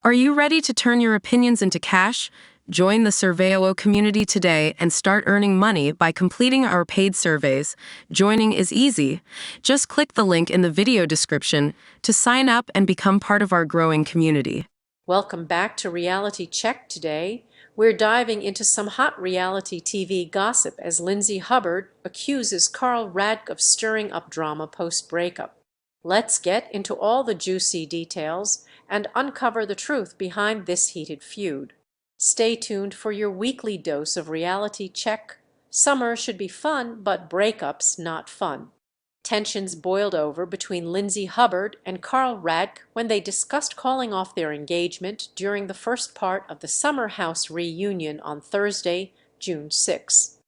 Are you ready to turn your opinions into cash? Join the Surveyo community today and start earning money by completing our paid surveys. Joining is easy. Just click the link in the video description to sign up and become part of our growing community. Welcome back to Reality Check today. We're diving into some hot reality TV gossip as Lindsay Hubbard accuses Carl Radke of stirring up drama post-breakup. Let's get into all the juicy details and uncover the truth behind this heated feud. Stay tuned for your weekly dose of Reality Check. Summer should be fun, but breakups not fun. Tensions boiled over between Lindsay Hubbard and Carl Radke when they discussed calling off their engagement during the first part of the Summer House reunion on Thursday, June 6.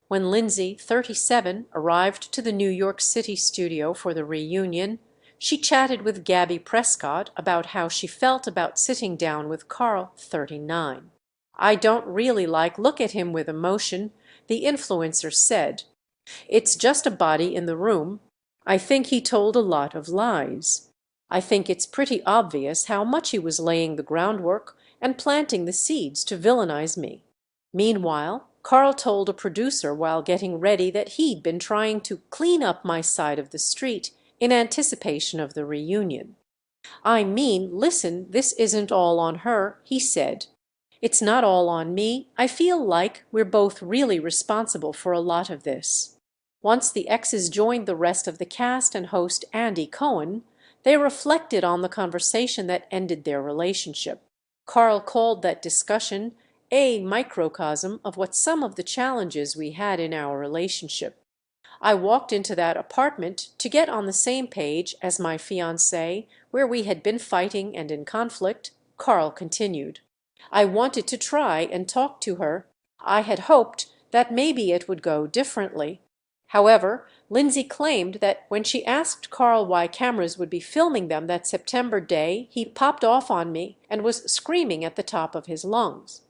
When Lindsay, 37, arrived to the New York City studio for the reunion, she chatted with Gabby Prescott about how she felt about sitting down with Carl, 39. "I don't really look at him with emotion," the influencer said. "It's just a body in the room. I think he told a lot of lies. I think it's pretty obvious how much he was laying the groundwork and planting the seeds to villainize me." Meanwhile, Carl told a producer while getting ready that he'd been trying to clean up my side of the street in anticipation of the reunion. "I mean, listen, this isn't all on her," he said. "It's not all on me. I feel like we're both really responsible for a lot of this." Once the exes joined the rest of the cast and host Andy Cohen, they reflected on the conversation that ended their relationship. Carl called that discussion a microcosm of what some of the challenges we had in our relationship. "I walked into that apartment to get on the same page as my fiancé, where we had been fighting and in conflict," Carl continued. "I wanted to try and talk to her. I had hoped that maybe it would go differently." However, Lindsay claimed that when she asked Carl why cameras would be filming them that September day, he popped off on me and was screaming at the top of his lungs.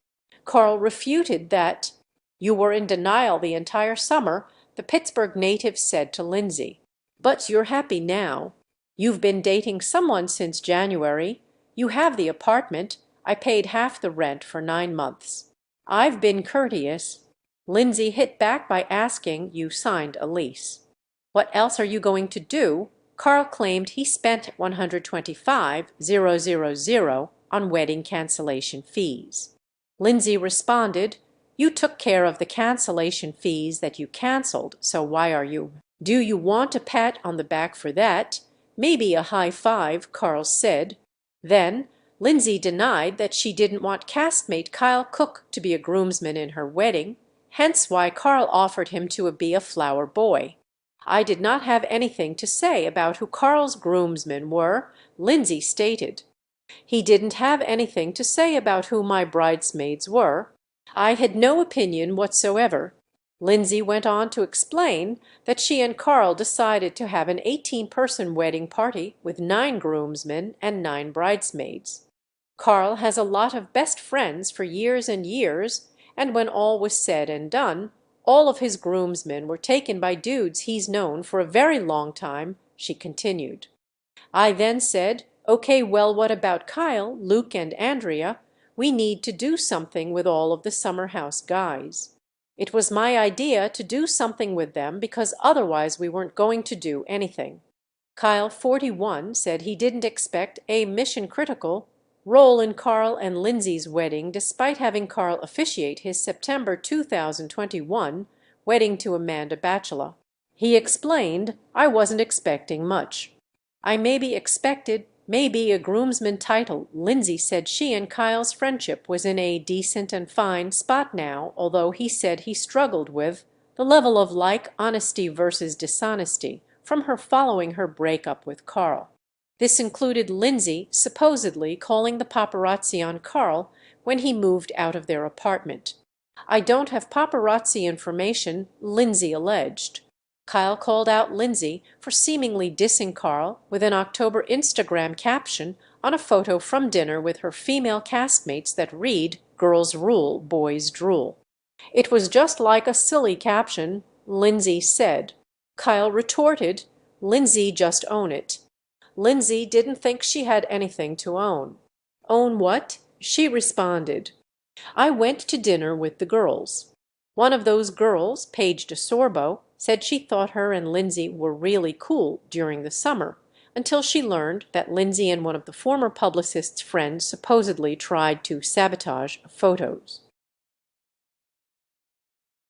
Carl refuted that. "You were in denial the entire summer," the Pittsburgh native said to Lindsay. "But you're happy now. You've been dating someone since January. You have the apartment. I paid half the rent for 9 months. I've been courteous." Lindsay hit back by asking, "You signed a lease. What else are you going to do?" Carl claimed he spent $125,000 on wedding cancellation fees. Lindsay responded, "You took care of the cancellation fees that you canceled, so why are you? Do you want a pat on the back for that? Maybe a high five," Carl said. Then Lindsay denied that she didn't want castmate Kyle Cook to be a groomsman in her wedding, hence why Carl offered him to be a flower boy. "I did not have anything to say about who Carl's groomsmen were," Lindsay stated. "He didn't have anything to say about who my bridesmaids were. I had no opinion whatsoever." Lindsay went on to explain that she and Carl decided to have an 18-person wedding party with 9 groomsmen and 9 bridesmaids. "Carl has a lot of best friends for years and years, and when all was said and done, all of his groomsmen were taken by dudes he's known for a very long time," she continued. "I then said, okay, well, what about Kyle, Luke, and Andrea? We need to do something with all of the Summer House guys. It was my idea to do something with them because otherwise we weren't going to do anything." Kyle, 41, said he didn't expect a mission-critical role in Carl and Lindsay's wedding despite having Carl officiate his September 2021 wedding to Amanda Batchelor. He explained, "I wasn't expecting much. I maybe expected maybe a groomsman title." Lindsay said she and Kyle's friendship was in a decent and fine spot now, although he said he struggled with the level of honesty versus dishonesty from her following her breakup with Carl. This included Lindsay supposedly calling the paparazzi on Carl when he moved out of their apartment. "I don't have paparazzi information," Lindsay alleged. Kyle called out Lindsay for seemingly dissing Carl with an October Instagram caption on a photo from dinner with her female castmates that read, "Girls rule, boys drool." "It was just like a silly caption," Lindsay said. Kyle retorted, "Lindsay, just own it." Lindsay didn't think she had anything to own. Own what? She responded, I went to dinner with the girls. One of those girls, Paige DeSorbo, said she thought her and Lindsay were really cool during the summer, until she learned that Lindsay and one of the former publicist's friends supposedly tried to sabotage photos.